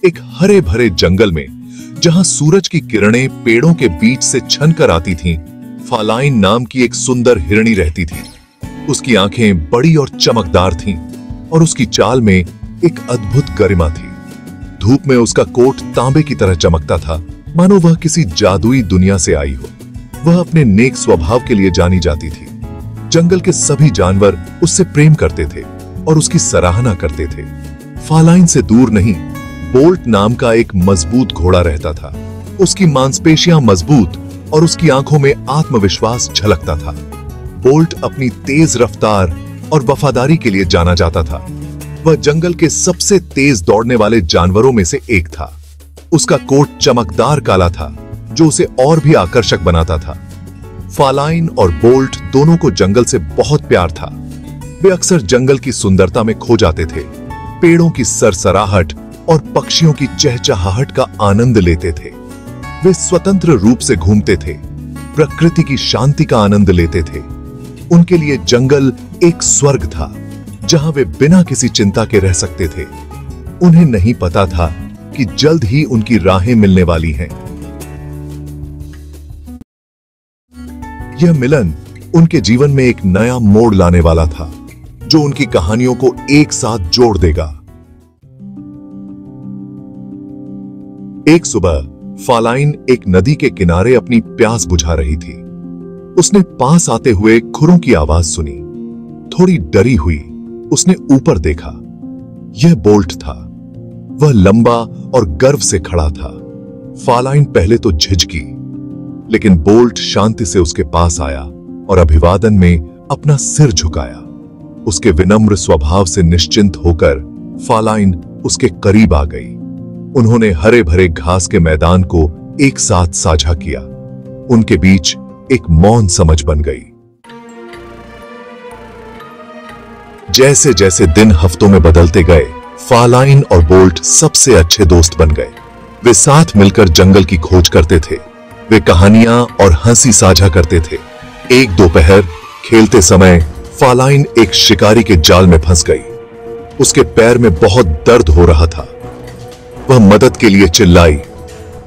एक हरे भरे जंगल में, जहां सूरज की किरणें पेड़ों के बीच से छनकर आती थीं, फालाइन नाम की एक सुंदर हिरणी रहती थी। उसकी आंखें बड़ी और चमकदार थीं और उसकी चाल में एक अद्भुत गरिमा थी। धूप में उसका कोट तांबे की तरह चमकता था, मानो वह किसी जादुई दुनिया से आई हो। वह अपने नेक स्वभाव के लिए जानी जाती थी। जंगल के सभी जानवर उससे प्रेम करते थे और उसकी सराहना करते थे। फालाइन से दूर नहीं, बोल्ट नाम का एक मजबूत घोड़ा रहता था। उसकी मांसपेशियां मजबूत और उसकी आंखों में आत्मविश्वास झलकता था। बोल्ट अपनी तेज रफ्तार और वफादारी के लिए जाना जाता था। वह जंगल के सबसे तेज दौड़ने वाले जानवरों में से एक था। उसका कोट चमकदार काला था, जो उसे और भी आकर्षक बनाता था। फालाइन और बोल्ट दोनों को जंगल से बहुत प्यार था। वे अक्सर जंगल की सुंदरता में खो जाते थे, पेड़ों की सरसराहट और पक्षियों की चहचहाहट का आनंद लेते थे। वे स्वतंत्र रूप से घूमते थे, प्रकृति की शांति का आनंद लेते थे। उनके लिए जंगल एक स्वर्ग था, जहां वे बिना किसी चिंता के रह सकते थे। उन्हें नहीं पता था कि जल्द ही उनकी राहें मिलने वाली हैं। यह मिलन उनके जीवन में एक नया मोड़ लाने वाला था, जो उनकी कहानियों को एक साथ जोड़ देगा। एक सुबह फालाइन एक नदी के किनारे अपनी प्यास बुझा रही थी। उसने पास आते हुए खुरों की आवाज सुनी। थोड़ी डरी हुई उसने ऊपर देखा। यह बोल्ट था। वह लंबा और गर्व से खड़ा था। फालाइन पहले तो झिझकी, लेकिन बोल्ट शांति से उसके पास आया और अभिवादन में अपना सिर झुकाया। उसके विनम्र स्वभाव से निश्चिंत होकर फालाइन उसके करीब आ गई। उन्होंने हरे भरे घास के मैदान को एक साथ साझा किया। उनके बीच एक मौन समझ बन गई। जैसे जैसे दिन हफ्तों में बदलते गए, फालाइन और बोल्ट सबसे अच्छे दोस्त बन गए। वे साथ मिलकर जंगल की खोज करते थे। वे कहानियां और हंसी साझा करते थे। एक दोपहर खेलते समय फालाइन एक शिकारी के जाल में फंस गई। उसके पैर में बहुत दर्द हो रहा था। वह मदद के लिए चिल्लाई।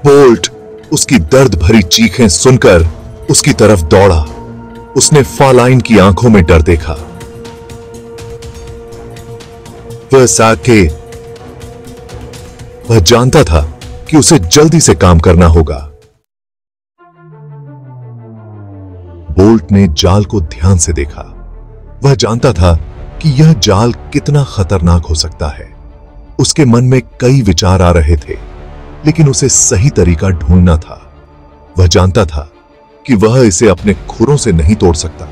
बोल्ट उसकी दर्द भरी चीखें सुनकर उसकी तरफ दौड़ा। उसने फालाइन की आंखों में डर देखा। वह जानता था कि उसे जल्दी से काम करना होगा। बोल्ट ने जाल को ध्यान से देखा। वह जानता था कि यह जाल कितना खतरनाक हो सकता है। उसके मन में कई विचार आ रहे थे, लेकिन उसे सही तरीका ढूंढना था। वह जानता था कि वह इसे अपने खुरों से नहीं तोड़ सकता।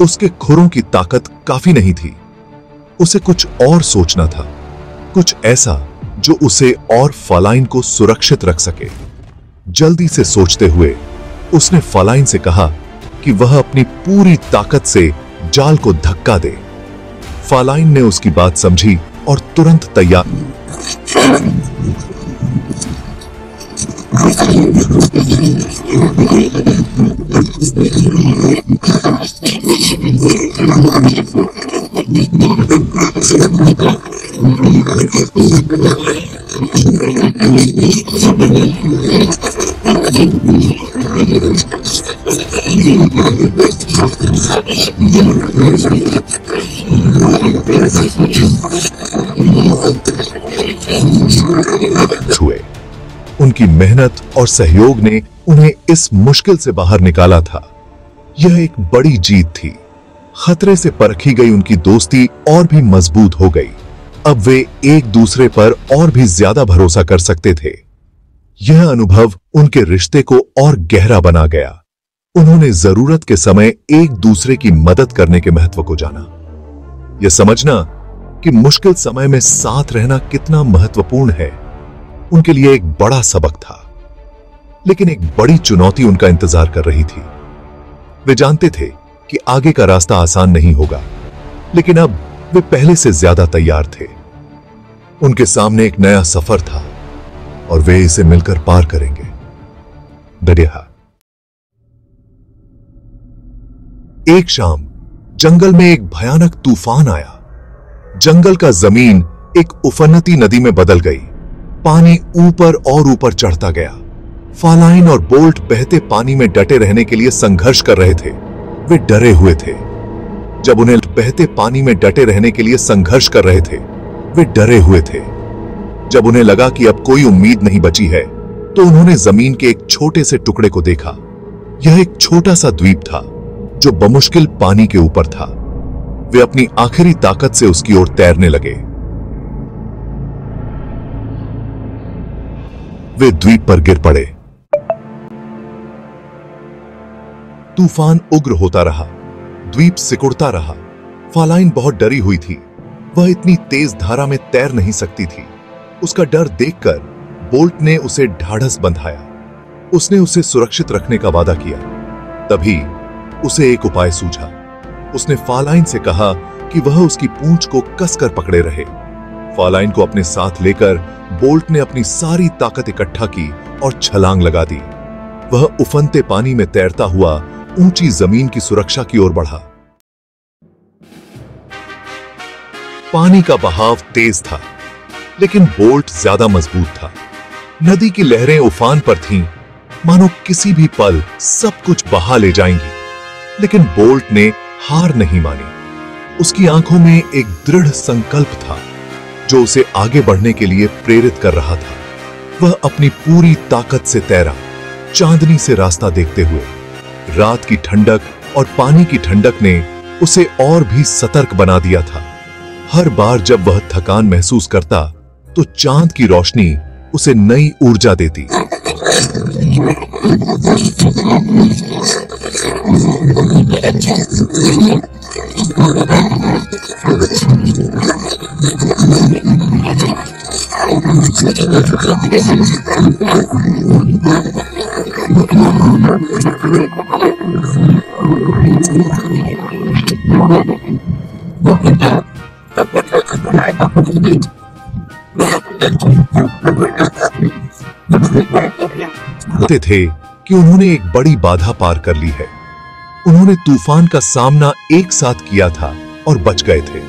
उसके खुरों की ताकत काफी नहीं थी। उसे कुछ और सोचना था, कुछ ऐसा जो उसे और फालाइन को सुरक्षित रख सके। जल्दी से सोचते हुए उसने फालाइन से कहा कि वह अपनी पूरी ताकत से जाल को धक्का दे। फालाइन ने उसकी बात समझी और तुरंत तैयार। हुए। उनकी मेहनत और सहयोग ने उन्हें इस मुश्किल से बाहर निकाला था। यह एक बड़ी जीत थी। खतरे से परखी गई उनकी दोस्ती और भी मजबूत हो गई। अब वे एक दूसरे पर और भी ज्यादा भरोसा कर सकते थे। यह अनुभव उनके रिश्ते को और गहरा बना गया। उन्होंने जरूरत के समय एक दूसरे की मदद करने के महत्व को जाना। यह समझना कि मुश्किल समय में साथ रहना कितना महत्वपूर्ण है, उनके लिए एक बड़ा सबक था। लेकिन एक बड़ी चुनौती उनका इंतजार कर रही थी। वे जानते थे कि आगे का रास्ता आसान नहीं होगा, लेकिन अब वे पहले से ज्यादा तैयार थे। उनके सामने एक नया सफर था और वे इसे मिलकर पार करेंगे। डरिया। एक शाम जंगल में एक भयानक तूफान आया। जंगल का जमीन एक उफनती नदी में बदल गई। पानी ऊपर और ऊपर चढ़ता गया। फालाइन और बोल्ट बहते पानी में डटे रहने के लिए संघर्ष कर रहे थे। वे डरे हुए थे। जब उन्हें बहते पानी में डटे रहने के लिए संघर्ष कर रहे थे, वे डरे हुए थे। जब उन्हें लगा कि अब कोई उम्मीद नहीं बची है, तो उन्होंने जमीन के एक छोटे से टुकड़े को देखा। यह एक छोटा सा द्वीप था जो बमुश्किल पानी के ऊपर था। वे अपनी आखिरी ताकत से उसकी ओर तैरने लगे। वे द्वीप पर गिर पड़े। तूफान उग्र होता रहा, द्वीप सिकुड़ता रहा। फालाइन बहुत डरी हुई थी। वह इतनी तेज धारा में तैर नहीं सकती थी। उसका डर देखकर बोल्ट ने उसे ढाढ़स बंधाया। उसने उसे सुरक्षित रखने का वादा किया। तभी उसे एक उपाय सूझा। उसने फालाइन से कहा कि वह उसकी पूंछ को कसकर पकड़े रहे। फालाइन को अपने साथ लेकर बोल्ट ने अपनी सारी ताकत इकट्ठा की और छलांग लगा दी। वह उफनते पानी में तैरता हुआ ऊंची जमीन की सुरक्षा की ओर बढ़ा। पानी का बहाव तेज था, लेकिन बोल्ट ज्यादा मजबूत था। नदी की लहरें उफान पर थीं, मानो किसी भी पल सब कुछ बहा ले जाएंगी। लेकिन बोल्ट ने हार नहीं मानी। उसकी आंखों में एक दृढ़ संकल्प था जो उसे आगे बढ़ने के लिए प्रेरित कर रहा था। वह अपनी पूरी ताकत से तैरा, चांदनी से रास्ता देखते हुए। रात की ठंडक और पानी की ठंडक ने उसे और भी सतर्क बना दिया था। हर बार जब वह थकान महसूस करता, तो चांद की रोशनी उसे नई ऊर्जा देती। कहते थे कि उन्होंने एक बड़ी बाधा पार कर ली है। उन्होंने तूफान का सामना एक साथ किया था और बच गए थे।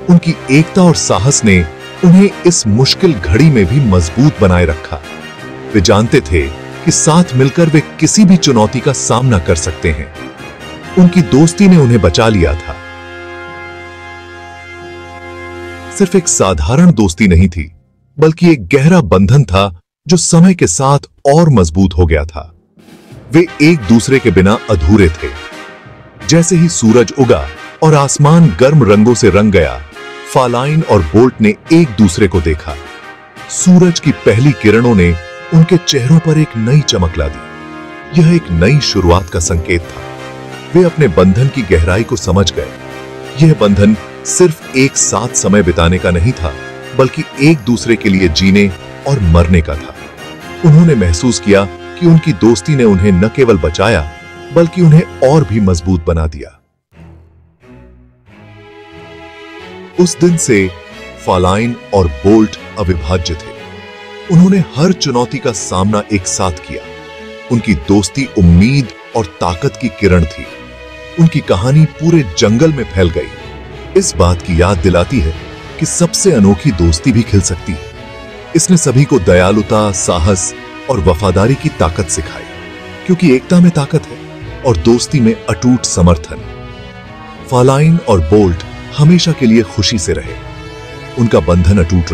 उनकी एकता और साहस ने उन्हें इस मुश्किल घड़ी में भी मजबूत बनाए रखा। वे जानते थे कि साथ मिलकर वे किसी भी चुनौती का सामना कर सकते हैं। उनकी दोस्ती ने उन्हें बचा लिया था। सिर्फ एक साधारण दोस्ती नहीं थी, बल्कि एक गहरा बंधन था जो समय के साथ और मजबूत हो गया था। वे एक दूसरे के बिना अधूरे थे। जैसे ही सूरज उगा और आसमान गर्म रंगों से रंग गया, फालाइन और बोल्ट ने एक दूसरे को देखा। सूरज की पहली किरणों ने उनके चेहरों पर एक नई चमक ला दी। यह एक नई शुरुआत का संकेत था। वे अपने बंधन की गहराई को समझ गए। यह बंधन सिर्फ एक साथ समय बिताने का नहीं था, बल्कि एक दूसरे के लिए जीने और मरने का था। उन्होंने महसूस किया कि उनकी दोस्ती ने उन्हें न केवल बचाया, बल्कि उन्हें और भी मजबूत बना दिया। उस दिन से फालाइन और बोल्ट अविभाज्य थे। उन्होंने हर चुनौती का सामना एक साथ किया। उनकी दोस्ती उम्मीद और ताकत की किरण थी। उनकी कहानी पूरे जंगल में फैल गई। इस बात की याद दिलाती है कि सबसे अनोखी दोस्ती भी खिल सकती है। इसने सभी को दयालुता, साहस और वफादारी की ताकत सिखाई, क्योंकि एकता में ताकत है और दोस्ती में अटूट समर्थन। फालाइन और बोल्ट हमेशा के लिए खुशी से रहे। उनका बंधन अटूट रहा।